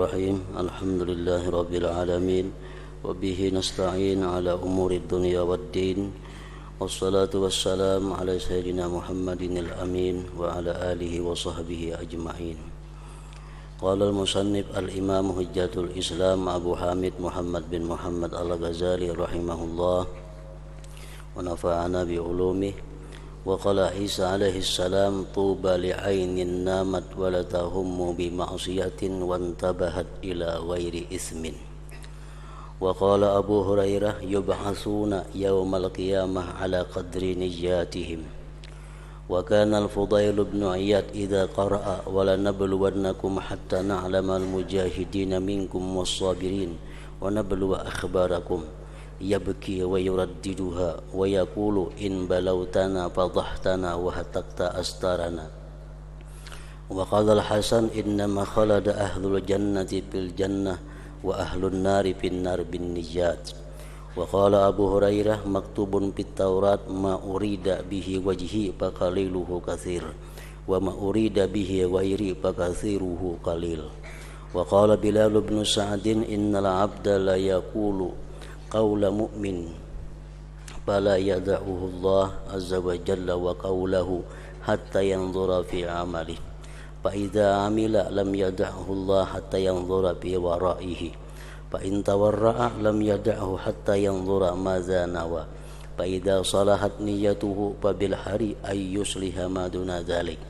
Bismillahirrahmanirrahim. Alhamdulillahirabbil alamin wa bihi nasta'in ala umurid dunya waddin. Wassalatu wassalamu ala sayyidina Muhammadinil amin wa ala alihi wa sahbihi ajma'in. Qala al-musannif al-imam hujjatul Islam Abu Hamid Muhammad bin Muhammad al-Ghazali rahimahullah wa nafa'ana bi ulumihi. Wa qala Isa alaihi salam tuba li'ainin namat wa la tahummu bi ma'siyatin wa antabahat ila ghairi ismin. Wa qala Abu Hurairah yub'atsuna yaumal qiyamah ala qadri niyyatihim. Wa kana al-Fudail ibn Iyad idza qara'a wa la nabluwannakum hatta na'lamal mujahidin minkum was-sabirin wa nabluwa akhbarakum yabki wa yuraddiduha wa yaqulu in balawtana fadahtana wa hatakta astarana. Wa qala al-Hasan innama khalada ahlul jannati fil jannah wa ahlun nari fin nar bin nijat. Wa qala Abu Hurairah maktubun fit Taurat ma urida bihi wajhi fa qaliluhu katsir wa ma urida bihi ghairi fa katsiruhu qalil. Wa qala Bilal bin Sa'din innal 'abda la yaqulu qawla mu'min fala yada'uhu Allah azza wa jalla wa qawlahu hatta yanzura fi amalihi fa idza amila lam yada'uhu Allah hatta yanzura fi wara'ihi fa in tawarra'a lam yada'uhu hatta yanzura madza nawa fa idza salahat niyyatuhu fa bil hari ay yusliha ma duna dzalik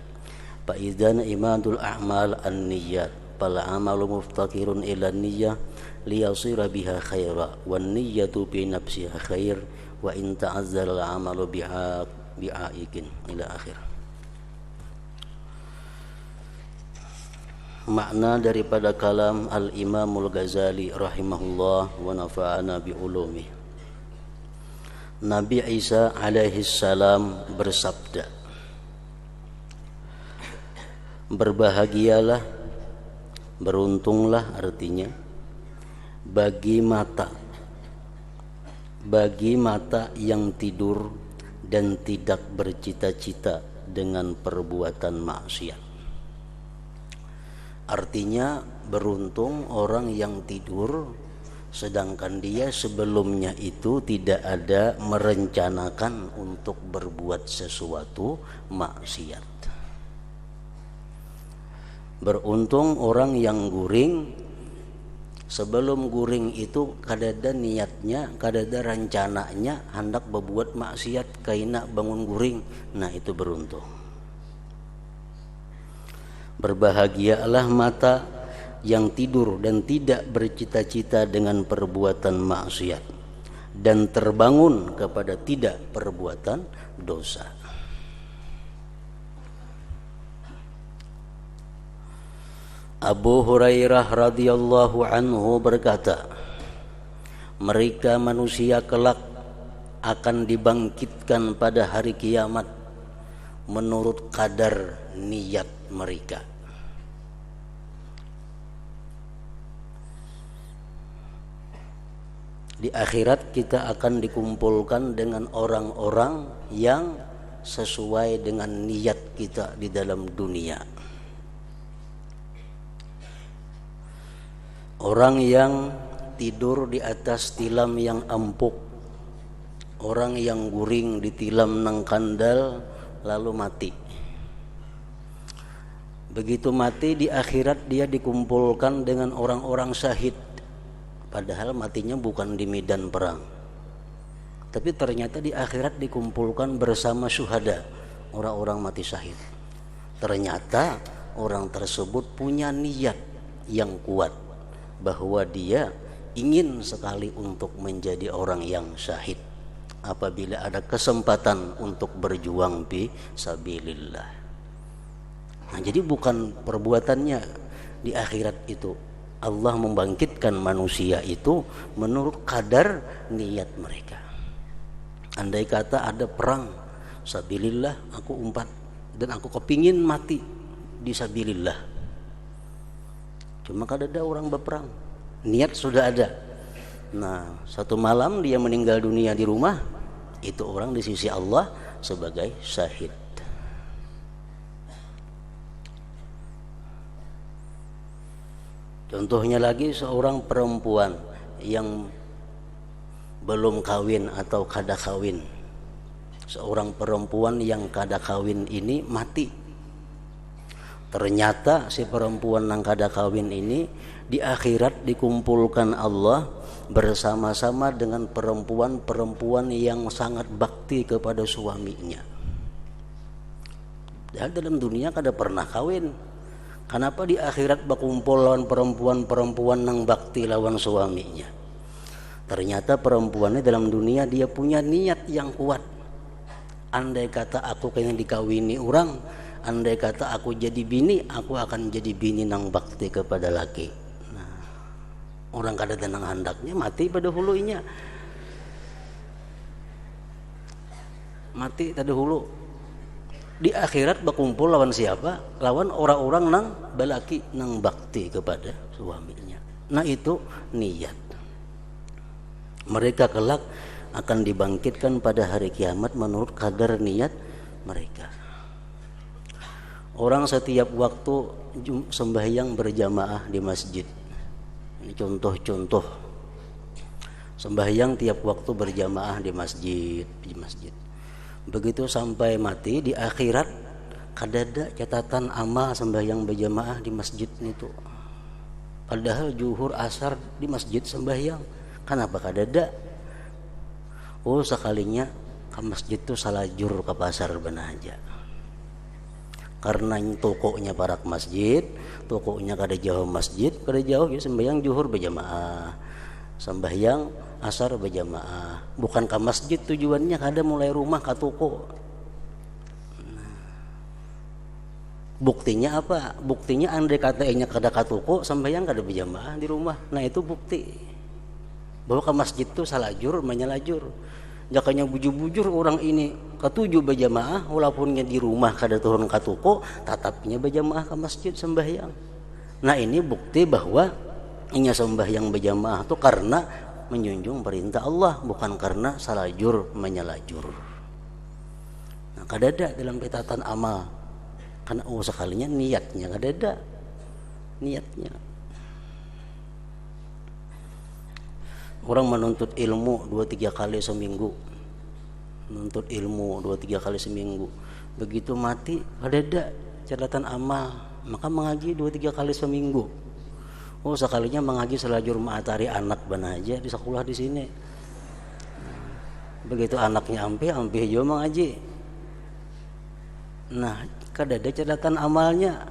fa idzan imadul a'mal an-niyyat fal amalu muftaqirun ila niyyah liyasira biha khaira wan niyyatu bi nafsiha khair wa in ta'azzala al-amalu bi'aikin ila akhir. Makna daripada kalam Al-Imamul Ghazali rahimahullah wa nafa'ana bi ulumi. Nabi Isa alaihi salam bersabda, berbahagialah, beruntunglah artinya bagi mata yang tidur dan tidak bercita-cita dengan perbuatan maksiat. Artinya beruntung orang yang tidur sedangkan dia sebelumnya itu tidak ada merencanakan untuk berbuat sesuatu maksiat. Beruntung orang yang guring sebelum guring itu kadada niatnya, kadada rencananya hendak berbuat maksiat kaina bangun guring. Nah itu beruntung. Berbahagialah mata yang tidur dan tidak bercita-cita dengan perbuatan maksiat dan terbangun kepada tidak perbuatan dosa. Abu Hurairah radhiyallahu anhu berkata, mereka manusia kelak akan dibangkitkan pada hari kiamat menurut kadar niat mereka. Di akhirat kita akan dikumpulkan dengan orang-orang yang sesuai dengan niat kita di dalam dunia. Orang yang tidur di atas tilam yang empuk, orang yang guring di tilam nang kandal lalu mati. Begitu mati di akhirat dia dikumpulkan dengan orang-orang syahid. Padahal matinya bukan di medan perang. Tapi ternyata di akhirat dikumpulkan bersama syuhada, orang-orang mati syahid. Ternyata orang tersebut punya niat yang kuat bahwa dia ingin sekali untuk menjadi orang yang syahid apabila ada kesempatan untuk berjuang fi sabilillah. Nah, jadi bukan perbuatannya di akhirat itu. Allah membangkitkan manusia itu menurut kadar niat mereka. Andai kata ada perang sabilillah, aku umpat dan aku kepingin mati di sabilillah. Cuma kada ada orang berperang, niat sudah ada. Nah, satu malam dia meninggal dunia di rumah, itu orang di sisi Allah sebagai syahid. Contohnya lagi seorang perempuan yang belum kawin atau kada kawin. Seorang perempuan yang kada kawin ini mati. Ternyata si perempuan yang kada kawin ini di akhirat dikumpulkan Allah bersama-sama dengan perempuan-perempuan yang sangat bakti kepada suaminya. Dan dalam dunia kada pernah kawin. Kenapa di akhirat berkumpul lawan perempuan-perempuan yang bakti lawan suaminya? Ternyata perempuannya dalam dunia dia punya niat yang kuat. Andai kata aku kena dikawini orang, andai kata aku jadi bini, aku akan jadi bini nang bakti kepada laki. Nah, orang kada tenang handaknya mati pada hulunya. Mati pada hulu. Di akhirat berkumpul lawan siapa? Lawan orang-orang nang balaki nang bakti kepada suaminya. Nah itu niat. Mereka kelak akan dibangkitkan pada hari kiamat menurut kadar niat mereka. Orang setiap waktu sembahyang berjamaah di masjid. Ini contoh-contoh. Sembahyang tiap waktu berjamaah di masjid. Begitu sampai mati di akhirat kadada catatan amal sembahyang berjamaah di masjid itu. Padahal zuhur asar di masjid sembahyang. Kenapa kadada? Oh sekalinya ke masjid tuh salajur ke pasar benar aja. Karena tokonya parak masjid, tokonya kada jauh masjid, kada jauh ya sembahyang zuhur berjamaah. Sembahyang asar berjamaah, bukan ke masjid tujuannya, kada mulai rumah ke toko. Nah, buktinya apa? Buktinya andai kata nya kada ke toko, sembahyang kada berjamaah di rumah. Nah itu bukti bahwa ke masjid itu salajur menyalajur. Jakanya bujur-bujur orang ini ketujuh berjamaah, walaupunnya di rumah kada turun ke toko, tatapnya berjamaah ke masjid sembahyang. Nah ini bukti bahwa inya sembahyang berjamaah itu karena menjunjung perintah Allah, bukan karena salajur menyalajur. Nah kadada dalam catatan amal, karena sekalinya niatnya kadada niatnya. Orang menuntut ilmu 2-3 kali seminggu, menuntut ilmu 2-3 kali seminggu, begitu mati kadada catatan amal, maka mengaji 2-3 kali seminggu. Oh sekalinya mengaji selajur ma'atari anak bana aja di sekolah di sini. Begitu anaknya ampe juga mengaji. Nah kadada catatan amalnya,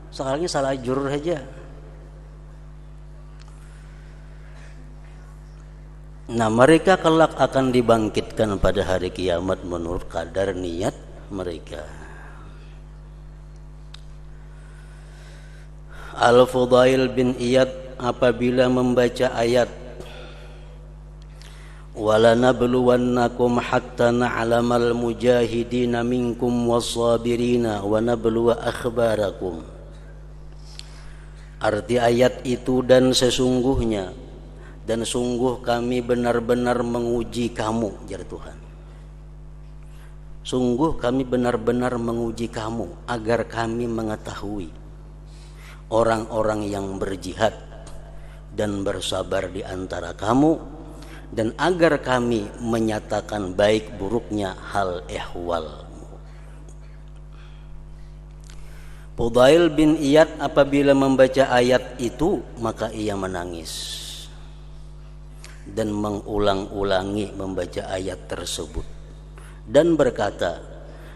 sekalinya salajur saja. Nah mereka kelak akan dibangkitkan pada hari kiamat menurut kadar niat mereka. Al-Fudail bin Iyad apabila membaca ayat walanabluwannakum hatta na'lamal mujahidina minkum was-sabirina wa nabluwa akhbarakum. Arti ayat itu dan sesungguhnya dan sungguh kami benar-benar menguji kamu, jar Tuhan. Sungguh kami benar-benar menguji kamu agar kami mengetahui orang-orang yang berjihad dan bersabar di antara kamu, dan agar kami menyatakan baik buruknya hal ehwalmu. Fudail bin Iyad apabila membaca ayat itu maka ia menangis dan mengulang-ulangi membaca ayat tersebut dan berkata,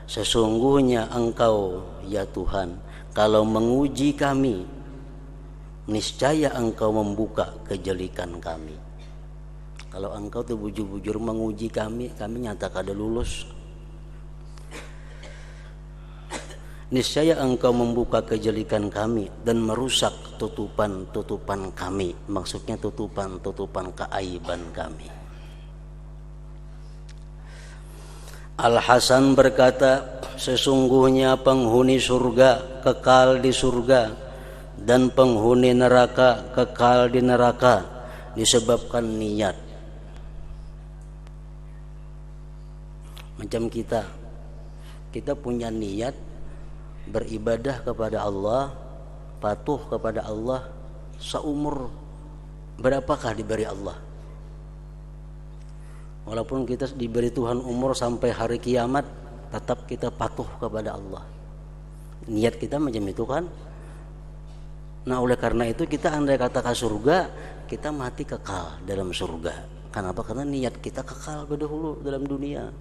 sesungguhnya Engkau ya Tuhan kalau menguji kami, niscaya Engkau membuka kejelikan kami. Kalau Engkau tuh bujur-bujur menguji kami nyata kada lulus. Niscaya Engkau membuka kejelikan kami dan merusak tutupan-tutupan kami. Maksudnya tutupan-tutupan keaiban kami. Al-Hasan berkata, sesungguhnya penghuni surga kekal di surga dan penghuni neraka kekal di neraka disebabkan niat. Macam kita punya niat beribadah kepada Allah, patuh kepada Allah, seumur berapakah diberi Allah? Walaupun kita diberi Tuhan umur sampai hari kiamat, tetap kita patuh kepada Allah. Niat kita macam itu kan. Nah oleh karena itu kita andai kata ke surga, kita mati kekal dalam surga. Kenapa? Karena niat kita kekal dahulu dalam dunia.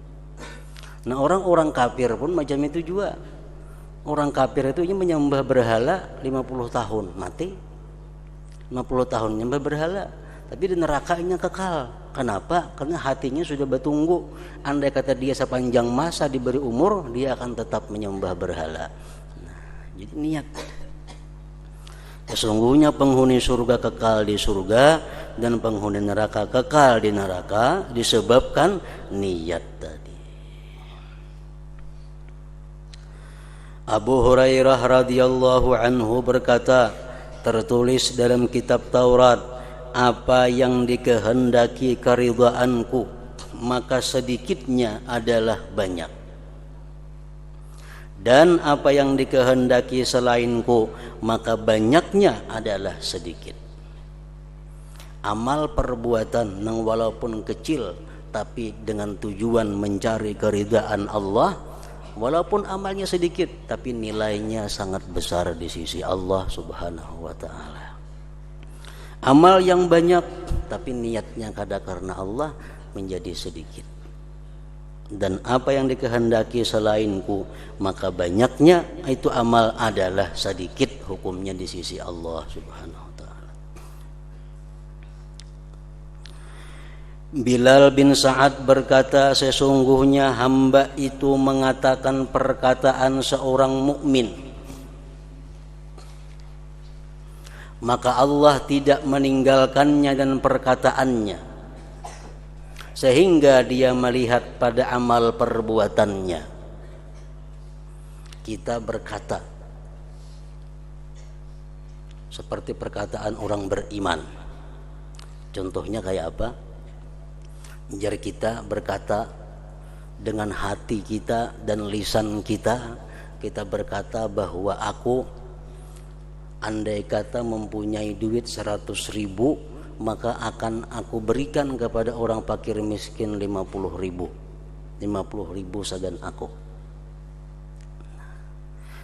Nah orang-orang kafir pun macam itu juga. Orang kafir itu menyembah berhala 50 tahun, mati 50 tahun menyembah berhala, tapi di nerakanya kekal. Kenapa? Karena hatinya sudah bertunggu. Andai kata dia sepanjang masa diberi umur, dia akan tetap menyembah berhala. Nah, jadi niat. Sesungguhnya penghuni surga kekal di surga dan penghuni neraka kekal di neraka disebabkan niat tadi. Abu Hurairah radhiyallahu anhu berkata, tertulis dalam kitab Taurat, apa yang dikehendaki keridhaanku maka sedikitnya adalah banyak, dan apa yang dikehendaki selainku maka banyaknya adalah sedikit. Amal perbuatan yang walaupun kecil tapi dengan tujuan mencari keridhaan Allah, walaupun amalnya sedikit tapi nilainya sangat besar di sisi Allah Subhanahu wa taala. Amal yang banyak tapi niatnya kada karena Allah menjadi sedikit. Dan apa yang dikehendaki selainku maka banyaknya itu amal adalah sedikit hukumnya di sisi Allah Subhanahu wa taala. Bilal bin Sa'ad berkata, sesungguhnya hamba itu mengatakan perkataan seorang mukmin, maka Allah tidak meninggalkannya dan perkataannya, sehingga dia melihat pada amal perbuatannya. Kita berkata seperti perkataan orang beriman. Contohnya kayak apa? Jari kita berkata dengan hati kita dan lisan kita, kita berkata bahwa aku andai kata mempunyai duit 100.000, maka akan aku berikan kepada orang fakir miskin 50.000 sadan aku.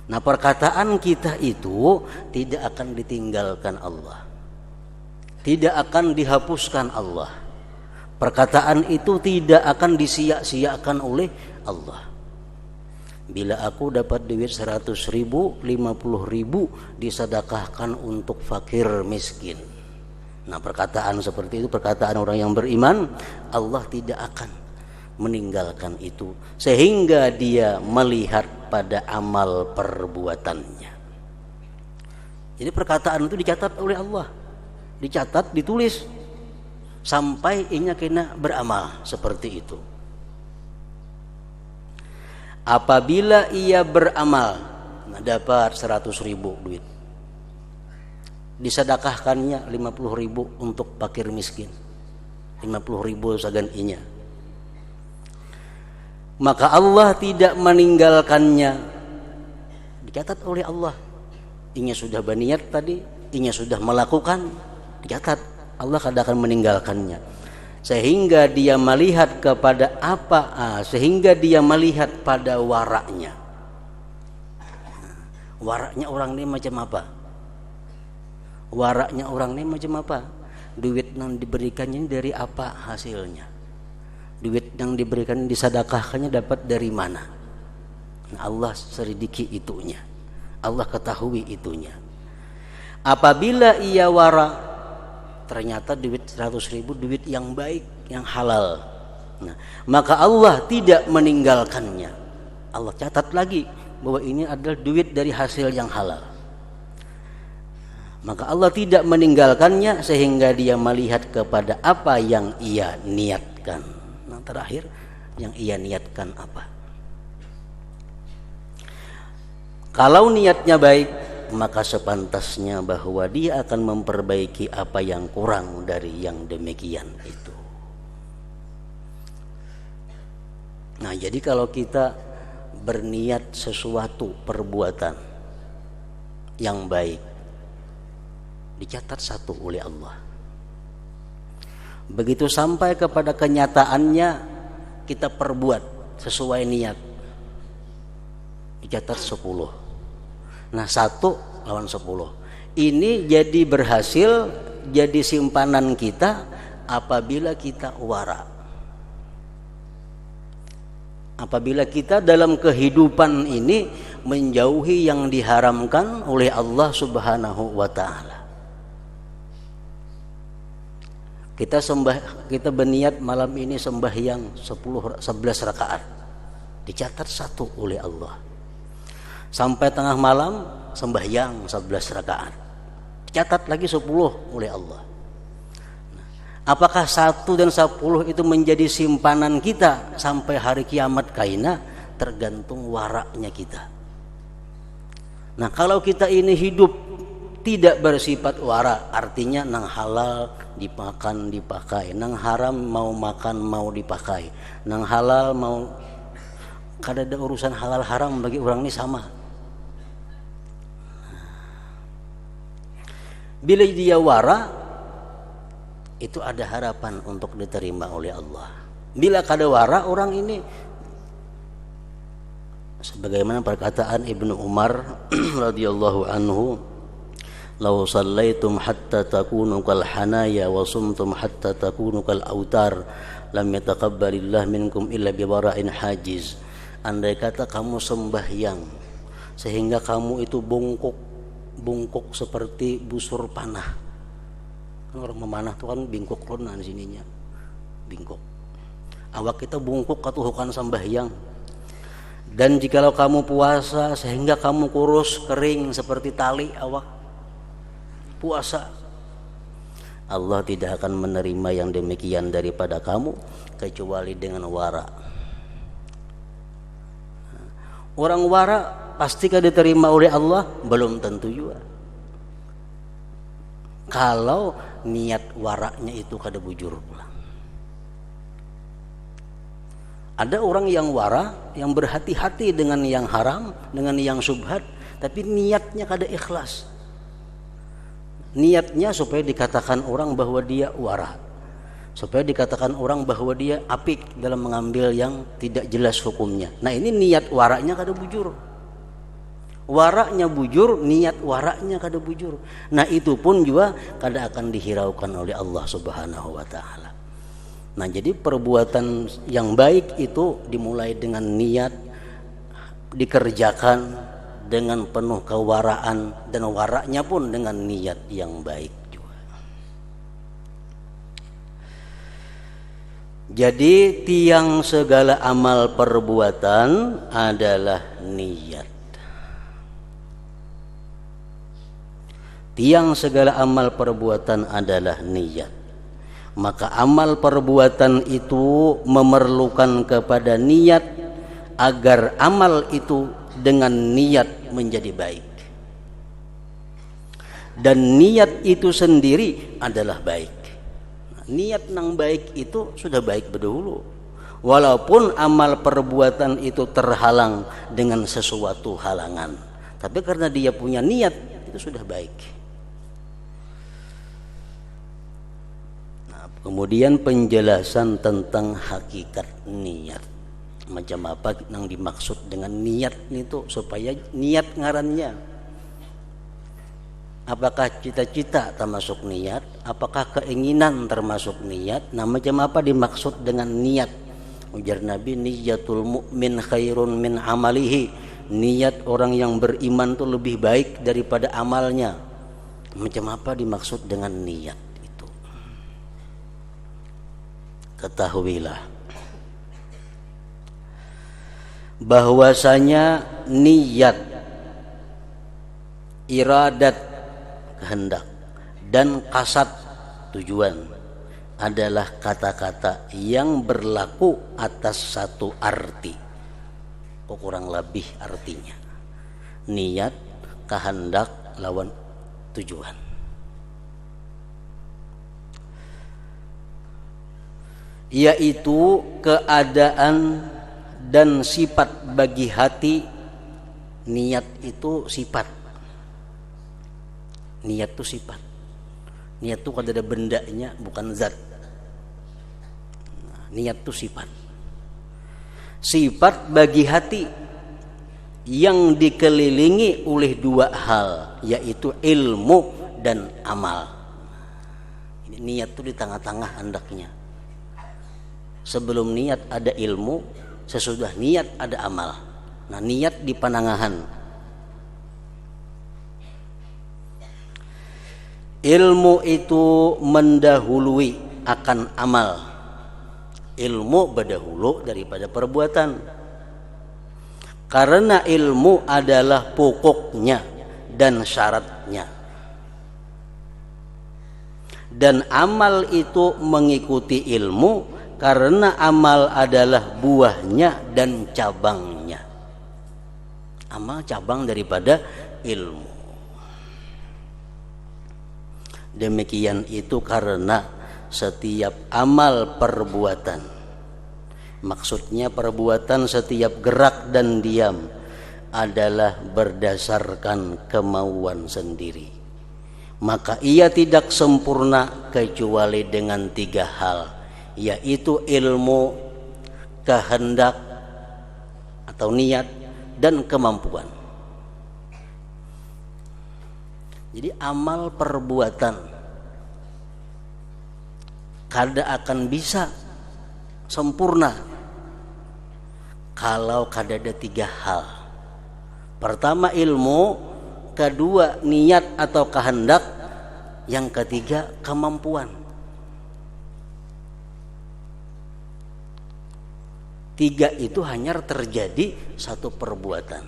Nah perkataan kita itu tidak akan ditinggalkan Allah, tidak akan dihapuskan Allah. Perkataan itu tidak akan disia-siakan oleh Allah. Bila aku dapat duit 100.000, 50.000 disedekahkan untuk fakir miskin. Nah perkataan seperti itu perkataan orang yang beriman, Allah tidak akan meninggalkan itu sehingga dia melihat pada amal perbuatannya. Jadi perkataan itu dicatat oleh Allah, dicatat, ditulis sampai inya kena beramal seperti itu. Apabila ia beramal, dapat 100.000 duit, disedekahkannya 50.000 untuk fakir miskin, 50.000 sagan inya, maka Allah tidak meninggalkannya. Dicatat oleh Allah. Inya sudah berniat tadi, inya sudah melakukan, dicatat. Allah kada akan meninggalkannya. Sehingga dia melihat kepada sehingga dia melihat pada waraknya. Waraknya orang ini macam apa? Waraknya orang ini macam apa? Duit yang diberikannya dari apa hasilnya? Duit yang diberikan disedekahkannya dapat dari mana? Nah, Allah selidiki itunya, Allah ketahui itunya. Apabila ia wara, ternyata duit 100.000 duit yang baik, yang halal, nah, maka Allah tidak meninggalkannya. Allah catat lagi bahwa ini adalah duit dari hasil yang halal, maka Allah tidak meninggalkannya sehingga dia melihat kepada apa yang ia niatkan. Nah terakhir, yang ia niatkan apa? Kalau niatnya baik, maka sepantasnya bahwa dia akan memperbaiki apa yang kurang dari yang demikian itu. Nah jadi kalau kita berniat sesuatu perbuatan yang baik dicatat 1 oleh Allah. Begitu sampai kepada kenyataannya, kita perbuat sesuai niat, dicatat 10. Nah, 1 lawan 10 ini jadi berhasil, jadi simpanan kita apabila kita wara. Apabila kita dalam kehidupan ini menjauhi yang diharamkan oleh Allah Subhanahu wa taala. Kita berniat malam ini sembahyang 11 rakaat, dicatat 1 oleh Allah. Sampai tengah malam sembahyang 11 rakaat, dicatat lagi 10 oleh Allah. Apakah 1 dan 10 itu menjadi simpanan kita sampai hari kiamat kaina? Tergantung waraknya kita. Nah, kalau kita ini hidup tidak bersifat wara, artinya nang halal dimakan dipakai, nang haram mau makan mau dipakai, nang halal mau, kada ada urusan halal haram bagi orang ini sama. Bila dia wara, itu ada harapan untuk diterima oleh Allah. Bila kada wara, orang ini sebagaimana perkataan Ibnu Umar radhiyallahu anhu, "Law sallaitum hatta takunu kal hanaya wa sumtum hatta takunu kal autar, lam yataqabbalillah minkum illa bi wara'in hajiz." Andai kata kamu sembahyang sehingga kamu itu bungkuk seperti busur panah. Orang memanah tuh kan bingkuk lona di sininya. Bingkuk. Awak kita bungkuk katuhukan sembahyang. Dan jikalau kamu puasa sehingga kamu kurus kering seperti tali awak puasa, Allah tidak akan menerima yang demikian daripada kamu kecuali dengan wara. Orang wara pastikah diterima oleh Allah? Belum tentu juga. Kalau niat waraknya itu kada bujur pula. Ada orang yang wara, yang berhati-hati dengan yang haram, dengan yang syubhat, tapi niatnya kada ikhlas. Niatnya supaya dikatakan orang bahwa dia wara, supaya dikatakan orang bahwa dia apik dalam mengambil yang tidak jelas hukumnya. Nah, ini niat waraknya kada bujur. Waraknya bujur, niat waraknya kada bujur. Nah, itu pun juga kada akan dihiraukan oleh Allah Subhanahu wa taala. Nah, jadi perbuatan yang baik itu dimulai dengan niat, dikerjakan dengan penuh kewaraan, dan waraknya pun dengan niat yang baik juga. Jadi tiang segala amal perbuatan adalah niat. Tiang segala amal perbuatan adalah niat. Maka amal perbuatan itu memerlukan kepada niat agar amal itu dengan niat menjadi baik. Dan niat itu sendiri adalah baik. Niat yang baik itu sudah baik berdahulu. Walaupun amal perbuatan itu terhalang dengan sesuatu halangan, tapi karena dia punya niat, itu sudah baik. Kemudian penjelasan tentang hakikat niat. Macam apa yang dimaksud dengan niat itu, supaya niat ngarannya. Apakah cita-cita termasuk niat? Apakah keinginan termasuk niat? Nah, macam apa dimaksud dengan niat? Ujar Nabi, niyatul mu'min khairun min amalihi. Niat orang yang beriman itu lebih baik daripada amalnya. Macam apa dimaksud dengan niat? Ketahuilah bahwasanya niat, iradat, kehendak, dan kasat, tujuan, adalah kata-kata yang berlaku atas satu arti. Kurang lebih artinya niat, kehendak lawan tujuan. Yaitu keadaan dan sifat bagi hati. Niat itu sifat. Niat itu sifat. Niat itu kada ada bendanya, bukan zat. Niat itu sifat. Sifat bagi hati yang dikelilingi oleh dua hal, yaitu ilmu dan amal. Niat itu di tengah-tengah hendaknya. Sebelum niat ada ilmu, sesudah niat ada amal. Nah, niat di panangahan. Ilmu itu mendahului akan amal. Ilmu berdahulu daripada perbuatan. Karena ilmu adalah pokoknya dan syaratnya. Dan amal itu mengikuti ilmu karena amal adalah buahnya dan cabangnya. Amal cabang daripada ilmu. Demikian itu karena setiap amal perbuatan, maksudnya perbuatan setiap gerak dan diam adalah berdasarkan kemauan sendiri. Maka ia tidak sempurna kecuali dengan tiga hal, yaitu ilmu, kehendak atau niat, dan kemampuan. Jadi amal perbuatan kada akan bisa sempurna kalau kada ada tiga hal. Pertama ilmu, kedua niat atau kehendak, yang ketiga kemampuan. Tiga itu hanya terjadi satu perbuatan.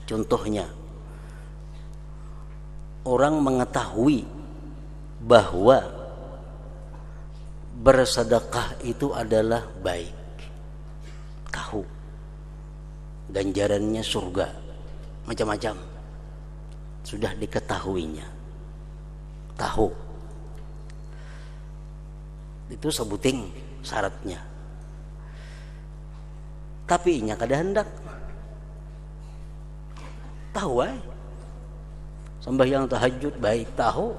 Contohnya, orang mengetahui bahwa bersedekah itu adalah baik, tahu ganjarannya surga, macam-macam sudah diketahuinya, tahu itu sebuting syaratnya. Tapi inya kada hendak, tahu sembahyang tahajud baik, tahu,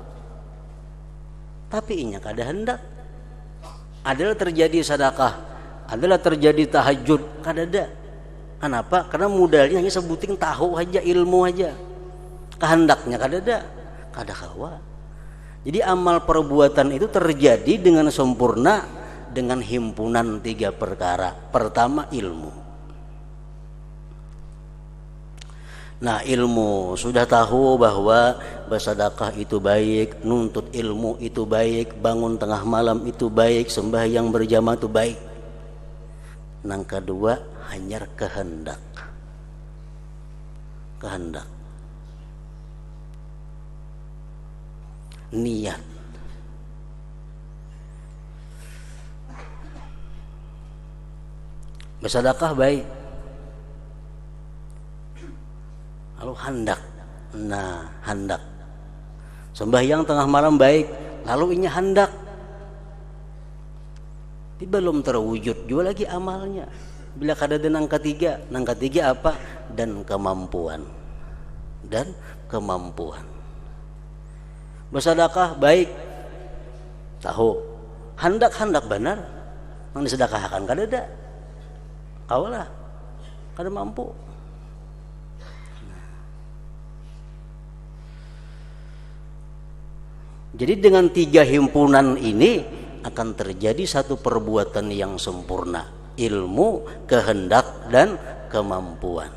tapi inya kada hendak. Adalah terjadi sedekah, adalah terjadi tahajud, kada ada. Kenapa? Karena modalnya hanya sebuting tahu aja, ilmu aja. Kehendaknya kada ada, kada kawa. Jadi amal perbuatan itu terjadi dengan sempurna dengan himpunan tiga perkara. Pertama ilmu. Nah, ilmu sudah tahu bahwa bersedekah itu baik, nuntut ilmu itu baik, bangun tengah malam itu baik, sembahyang berjamaah itu baik. Yang kedua hanya kehendak. Kehendak. Niat. Bersedekah baik. Lalu hendak. Nah, hendak. Sembahyang tengah malam baik, lalu inya hendak. Tapi belum terwujud juga lagi amalnya. Bila kada ada nang ketiga apa? Dan kemampuan. Dan kemampuan. Bersedekah baik, tahu. Hendak benar, nang disedekahkan kada ada. Kawalah, kada mampu. Jadi dengan tiga himpunan ini akan terjadi satu perbuatan yang sempurna. Ilmu, kehendak, dan kemampuan.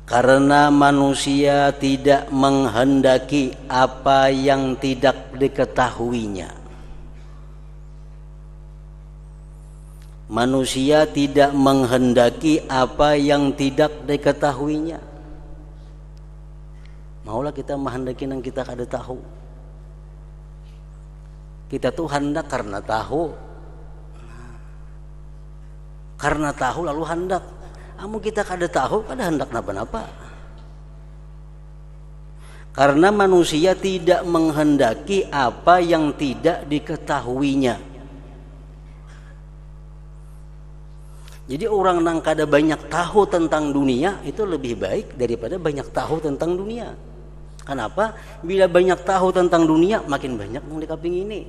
Karena manusia tidak menghendaki apa yang tidak diketahuinya. Manusia tidak menghendaki apa yang tidak diketahuinya. Maulah kita menghendaki yang kita kada tahu. Kita tuh hendak karena tahu. Karena tahu lalu hendak. Amu kita kada tahu, kada hendak napa-napa. Karena manusia tidak menghendaki apa yang tidak diketahuinya. Jadi orang yang kada banyak tahu tentang dunia itu lebih baik daripada banyak tahu tentang dunia. Kenapa? Bila banyak tahu tentang dunia, makin banyak yang dikepingini.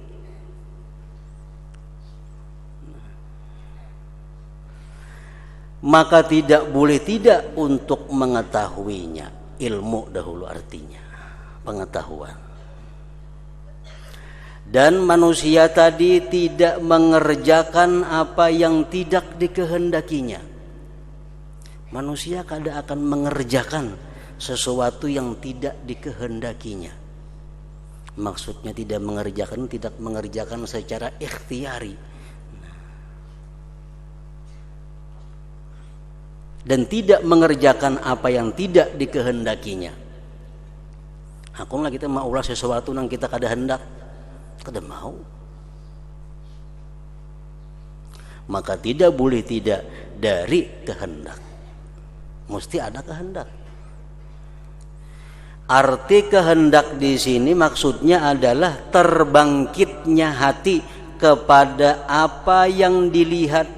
Maka tidak boleh tidak untuk mengetahuinya. Ilmu dahulu artinya pengetahuan. Dan manusia tadi tidak mengerjakan apa yang tidak dikehendakinya. Manusia kadang akan mengerjakan sesuatu yang tidak dikehendakinya. Maksudnya tidak mengerjakan secara ikhtiari. Dan tidak mengerjakan apa yang tidak dikehendakinya. Hakumlah kita mau ulah sesuatu yang kita kada hendak, kada mau. Maka tidak boleh tidak dari kehendak. Mesti ada kehendak. Arti kehendak di sini maksudnya adalah terbangkitnya hati kepada apa yang dilihat,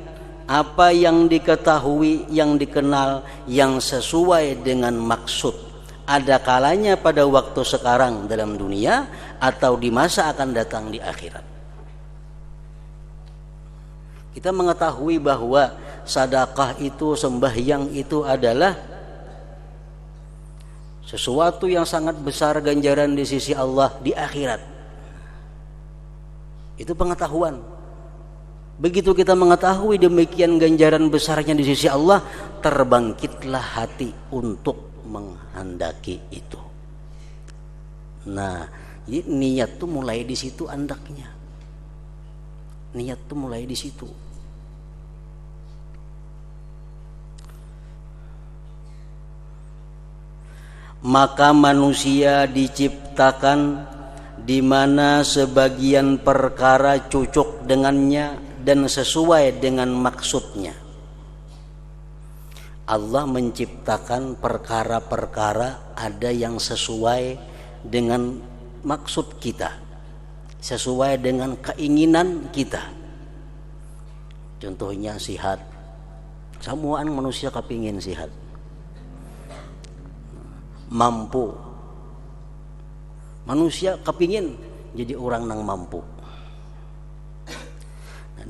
apa yang diketahui, yang dikenal, yang sesuai dengan maksud. Ada kalanya pada waktu sekarang dalam dunia atau di masa akan datang di akhirat. Kita mengetahui bahwa sedekah itu, sembahyang itu adalah sesuatu yang sangat besar ganjaran di sisi Allah di akhirat. Itu pengetahuan. Begitu kita mengetahui demikian ganjaran besarnya di sisi Allah, terbangkitlah hati untuk menghendaki itu. Nah, niat tuh mulai di situ andaknya. Niat tuh mulai di situ. Maka manusia diciptakan di mana sebagian perkara cocok dengannya dan sesuai dengan maksudnya. Allah menciptakan perkara-perkara ada yang sesuai dengan maksud kita, sesuai dengan keinginan kita. Contohnya sihat. Semuaan manusia kepingin sihat. Mampu. Manusia kepingin jadi orang yang mampu.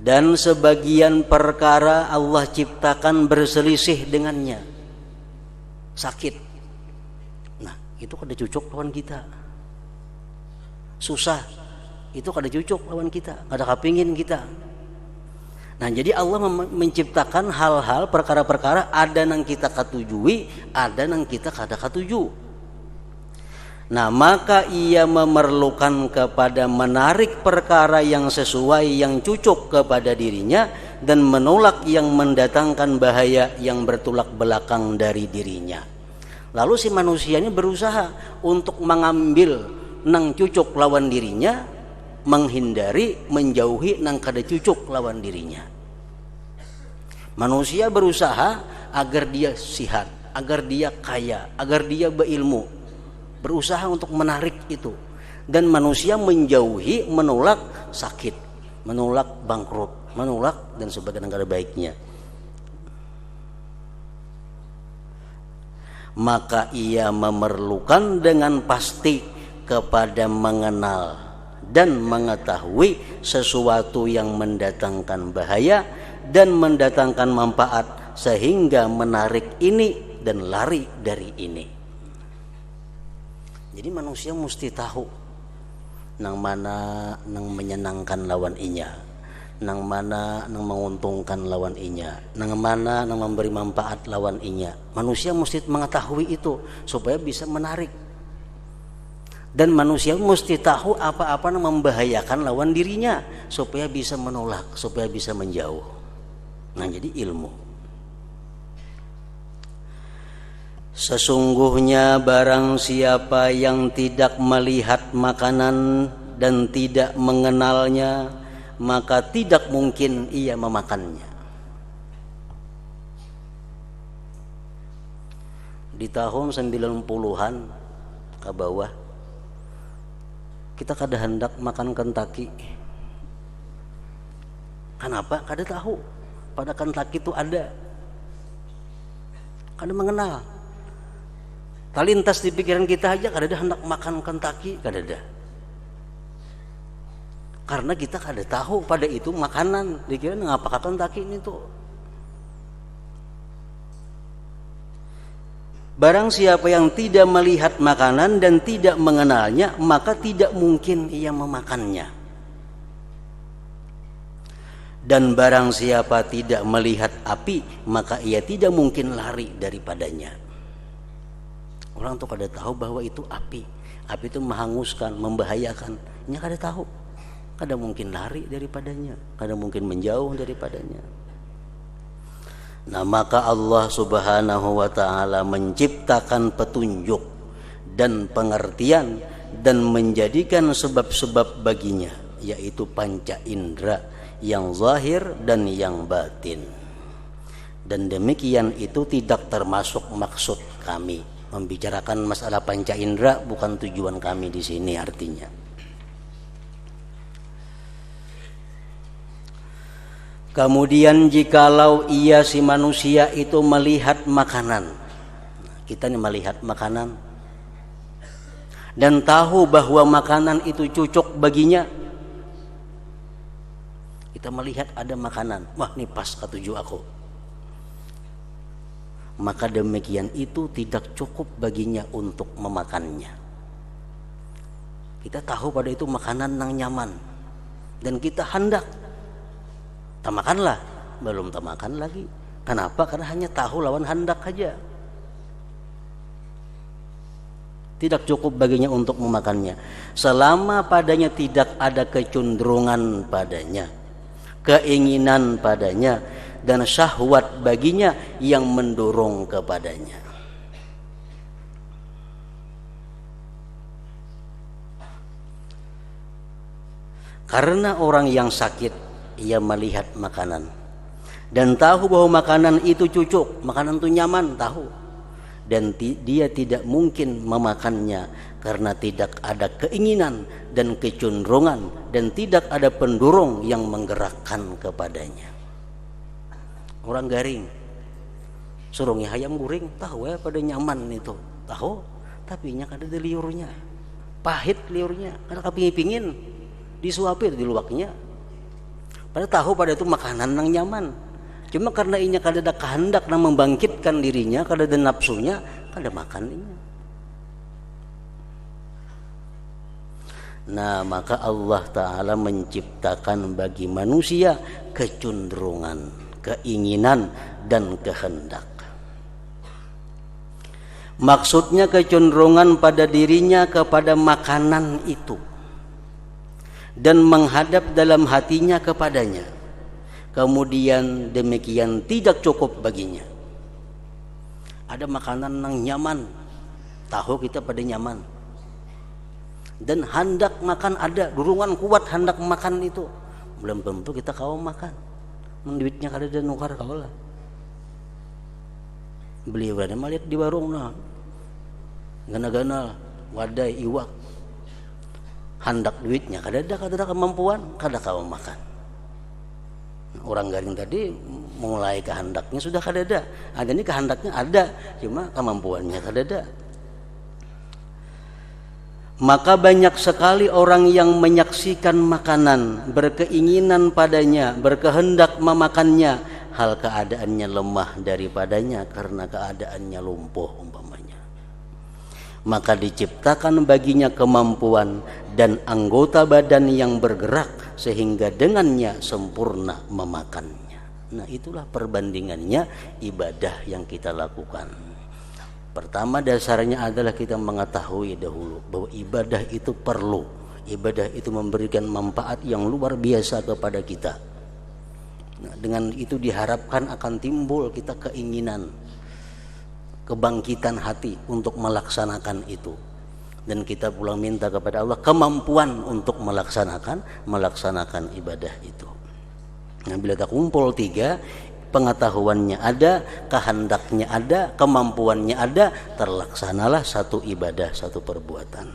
Dan sebagian perkara Allah ciptakan berselisih dengannya. Sakit. Nah, itu kada cocok lawan kita. Susah. Itu kada cocok lawan kita. Kada kepingin kita. Nah, jadi Allah menciptakan hal-hal, perkara-perkara ada yang kita katujui, ada yang kita kada katuju. Nah, maka ia memerlukan kepada menarik perkara yang sesuai, yang cocok kepada dirinya, dan menolak yang mendatangkan bahaya yang bertolak belakang dari dirinya. Lalu si manusia ini berusaha untuk mengambil nang cocok lawan dirinya, menghindari, menjauhi nang kada cocok lawan dirinya. Manusia berusaha agar dia sehat, agar dia kaya, agar dia berilmu. Berusaha untuk menarik itu. Dan manusia menjauhi, menolak sakit, menolak bangkrut, menolak dan sebagainya yang ada baiknya. Maka ia memerlukan dengan pasti kepada mengenal dan mengetahui sesuatu yang mendatangkan bahaya dan mendatangkan manfaat, sehingga menarik ini dan lari dari ini. Jadi manusia mesti tahu nang mana nang menyenangkan lawan inya, nang mana nang menguntungkan lawan inya, nang mana nang memberi manfaat lawan inya. Manusia mesti mengetahui itu supaya bisa menarik. Dan manusia mesti tahu apa-apa yang membahayakan lawan dirinya supaya bisa menolak, supaya bisa menjauh. Nah, jadi ilmu. Sesungguhnya barang siapa yang tidak melihat makanan dan tidak mengenalnya, maka tidak mungkin ia memakannya. Di tahun 90-an ke bawah, kita kada hendak makan Kentucky. Kenapa? Kada tahu pada Kentucky itu ada. Kada mengenal. Talintas di pikiran kita aja kadada hendak makan kentaki kadada. Karena kita kada tahu pada itu makanan, dikira ngapa kentaki ini tuh. Barang siapa yang tidak melihat makanan dan tidak mengenalnya, maka tidak mungkin ia memakannya. Dan barang siapa tidak melihat api, maka ia tidak mungkin lari daripadanya. Orang tuh kada tahu bahwa itu api. Api itu menghanguskan, membahayakan. Nya kada tahu. Kada mungkin lari daripadanya, kada mungkin menjauh daripadanya. Nah, maka Allah Subhanahu wa ta'ala menciptakan petunjuk dan pengertian dan menjadikan sebab-sebab baginya, yaitu panca indera yang zahir dan yang batin. Dan demikian itu tidak termasuk maksud kami membicarakan masalah panca indera, bukan tujuan kami di sini artinya. Kemudian jikalau ia si manusia itu melihat makanan, kita nih melihat makanan dan tahu bahwa makanan itu cocok baginya. Kita melihat ada makanan, wah ini pas ketujuh aku. Maka demikian itu tidak cukup baginya untuk memakannya. Kita tahu pada itu makanan yang nyaman dan kita hendak tamakanlah, belum tamakan lagi. Kenapa? Karena hanya tahu lawan hendak aja. Tidak cukup baginya untuk memakannya. Selama padanya tidak ada kecenderungan padanya, keinginan padanya, dan syahwat baginya yang mendorong kepadanya. Karena orang yang sakit, ia melihat makanan dan tahu bahwa makanan itu cocok, makanan itu nyaman, tahu, dan dia tidak mungkin memakannya karena tidak ada keinginan dan kecenderungan dan tidak ada pendorong yang menggerakkan kepadanya. Orang garing surungnya ayam goreng, tahu ya pada nyaman itu, tahu, tapi nya kada ada liurnya, pahit liurnya, karena kepingin disuapi di luaknya. Padahal tahu pada itu makanan yang nyaman. Cuma karena inya kada ada kehendak yang membangkitkan dirinya, kada ada nafsunya, kada makan inya. Nah, maka Allah Ta'ala menciptakan bagi manusia kecenderungan, keinginan, dan kehendak. Maksudnya kecenderungan pada dirinya kepada makanan itu dan menghadap dalam hatinya kepadanya. Kemudian demikian tidak cukup baginya. Ada makanan yang nyaman, tahu kita pada nyaman, dan hendak makan ada, dorongan kuat hendak makan itu, belum tentu kita kau makan. Duitnya kada ada nukar kau lah. Beli berada melihat di warung nah, gana-gana wadai iwak, hendak duitnya kada ada kemampuan, kada kau makan. Orang garing tadi mulai kehendaknya sudah kada ada. Ada ini kehendaknya ada, cuma kemampuannya kada ada. Maka banyak sekali orang yang menyaksikan makanan, berkeinginan padanya, berkehendak memakannya, hal keadaannya lemah daripadanya karena keadaannya lumpuh umpamanya. Maka diciptakan baginya kemampuan dan anggota badan yang bergerak sehingga dengannya sempurna memakannya. Nah, itulah perbandingannya ibadah yang kita lakukan. Pertama dasarnya adalah kita mengetahui dahulu bahwa ibadah itu perlu. Ibadah itu memberikan manfaat yang luar biasa kepada kita. Nah, dengan itu diharapkan akan timbul kita keinginan, kebangkitan hati untuk melaksanakan itu. Dan kita pulang minta kepada Allah kemampuan untuk melaksanakan ibadah itu. Nah, bila kita kumpul tiga, pengetahuannya ada, kehendaknya ada, kemampuannya ada, terlaksanalah satu ibadah, satu perbuatan.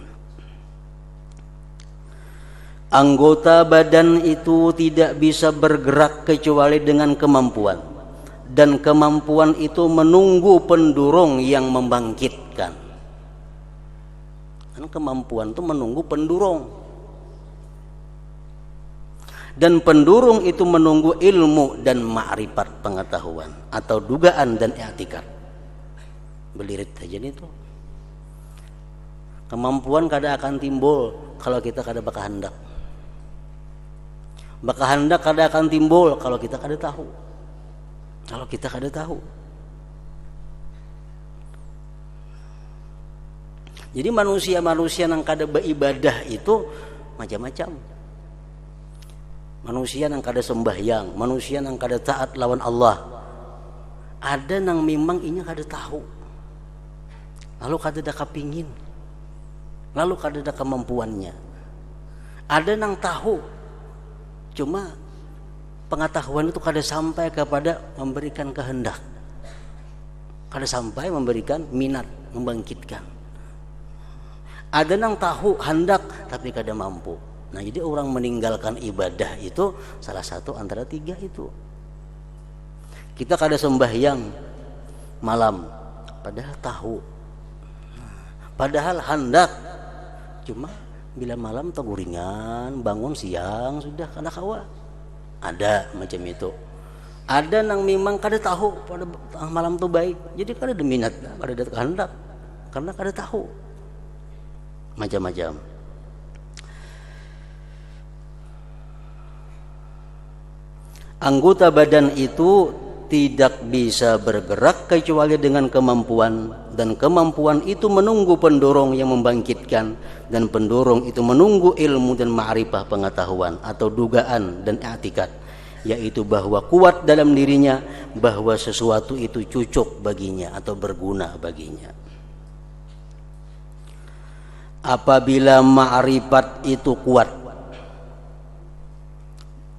Anggota badan itu tidak bisa bergerak kecuali dengan kemampuan, dan kemampuan itu menunggu pendorong yang membangkitkan. Kan kemampuan itu menunggu pendurung. Dan pendurung itu menunggu ilmu dan ma'rifat, pengetahuan atau dugaan dan i'tikad. Belirit aja nih tuh. Kemampuan kada akan timbul kalau kita kada bakahandak. Bakahandak kada akan timbul kalau kita kada tahu. Kalau kita kada tahu. Jadi manusia-manusia yang kada beribadah itu macam-macam. Manusia yang kada sembahyang, manusia yang kada taat lawan Allah. Ada nang memang inya kada tahu. Lalu kada ada kepingin. Lalu kada ada kemampuannya. Ada nang tahu. Cuma pengetahuan itu kada sampai kepada memberikan kehendak. Kada sampai memberikan minat, membangkitkan. Ada nang tahu hendak tapi kada mampu. Nah, jadi orang meninggalkan ibadah itu salah satu antara tiga itu. Kita kada sembahyang malam, padahal tahu. Padahal hendak. Cuma bila malam teguringan, bangun siang sudah kada kawa. Ada macam itu. Ada nang memang kada tahu pada malam tu baik. Jadi kada ada minat, kada ada kehendak karena kada tahu. Macam-macam. Anggota badan itu tidak bisa bergerak kecuali dengan kemampuan, dan kemampuan itu menunggu pendorong yang membangkitkan, dan pendorong itu menunggu ilmu dan ma'rifah, pengetahuan atau dugaan dan i'tikad, yaitu bahwa kuat dalam dirinya bahwa sesuatu itu cocok baginya atau berguna baginya. Apabila ma'rifat itu kuat,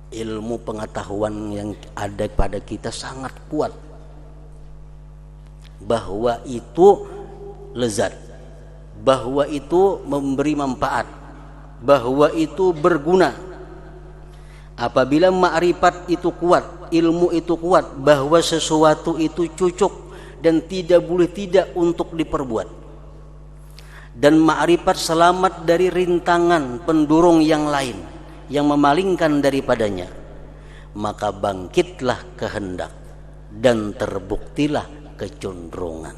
ilmu pengetahuan yang ada pada kita sangat kuat bahwa itu lezat, bahwa itu memberi manfaat, bahwa itu berguna. Apabila ma'rifat itu kuat, ilmu itu kuat bahwa sesuatu itu cocok dan tidak boleh tidak untuk diperbuat, dan ma'rifat selamat dari rintangan pendurung yang lain yang memalingkan daripadanya, maka bangkitlah kehendak dan terbuktilah kecenderungan.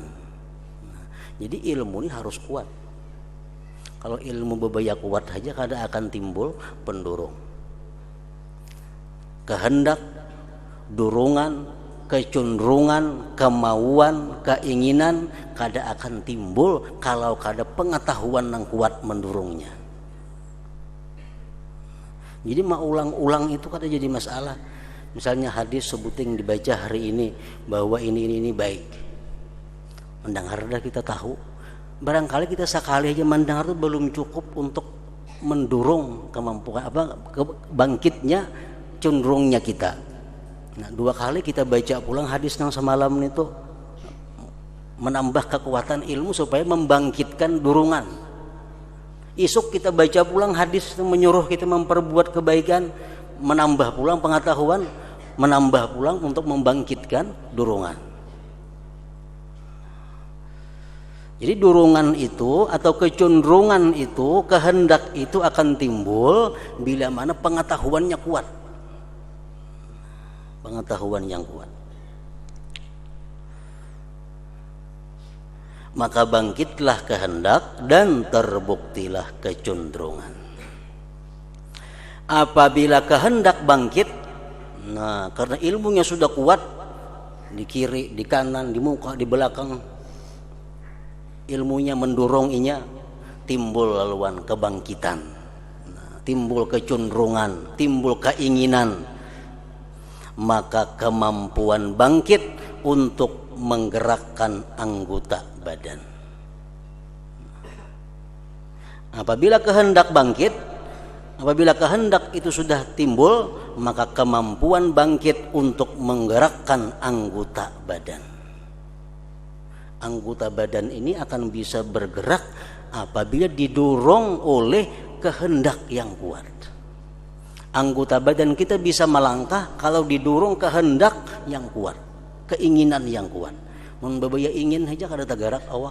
Jadi ilmu ini harus kuat. Kalau ilmu bebaya kuat saja kada akan timbul pendurung. Kehendak, dorongan, kecenderungan, kemauan, keinginan kada akan timbul kalau kada pengetahuan yang kuat mendorongnya. Jadi mau ulang-ulang itu kada jadi masalah. Misalnya hadis sebuting dibaca hari ini bahwa ini baik. Mendengar dah kita tahu. Barangkali kita sekali aja mendengar itu belum cukup untuk mendorong kemampuan bangkitnya cenderungnya kita. Nah, 2 kali kita baca pulang hadis yang semalam itu menambah kekuatan ilmu supaya membangkitkan dorongan. Isuk kita baca pulang hadis yang menyuruh kita memperbuat kebaikan, menambah pulang pengetahuan, menambah pulang untuk membangkitkan dorongan. Jadi dorongan itu atau kecenderungan itu, kehendak itu akan timbul bila mana pengetahuannya kuat. Pengetahuan yang kuat. Maka bangkitlah kehendak dan terbuktilah kecenderungan. Apabila kehendak bangkit, nah karena ilmunya sudah kuat, di kiri, di kanan, di muka, di belakang, ilmunya mendorong inya, timbul laluan kebangkitan, nah, timbul kecenderungan, timbul keinginan, maka kemampuan bangkit untuk menggerakkan anggota badan. Apabila kehendak bangkit, apabila kehendak itu sudah timbul, maka kemampuan bangkit untuk menggerakkan anggota badan. Anggota badan ini akan bisa bergerak apabila didorong oleh kehendak yang kuat. Anggota badan kita bisa melangkah kalau didorong kehendak yang kuat, keinginan yang kuat. Mun babaya ingin aja kada tagarak awak.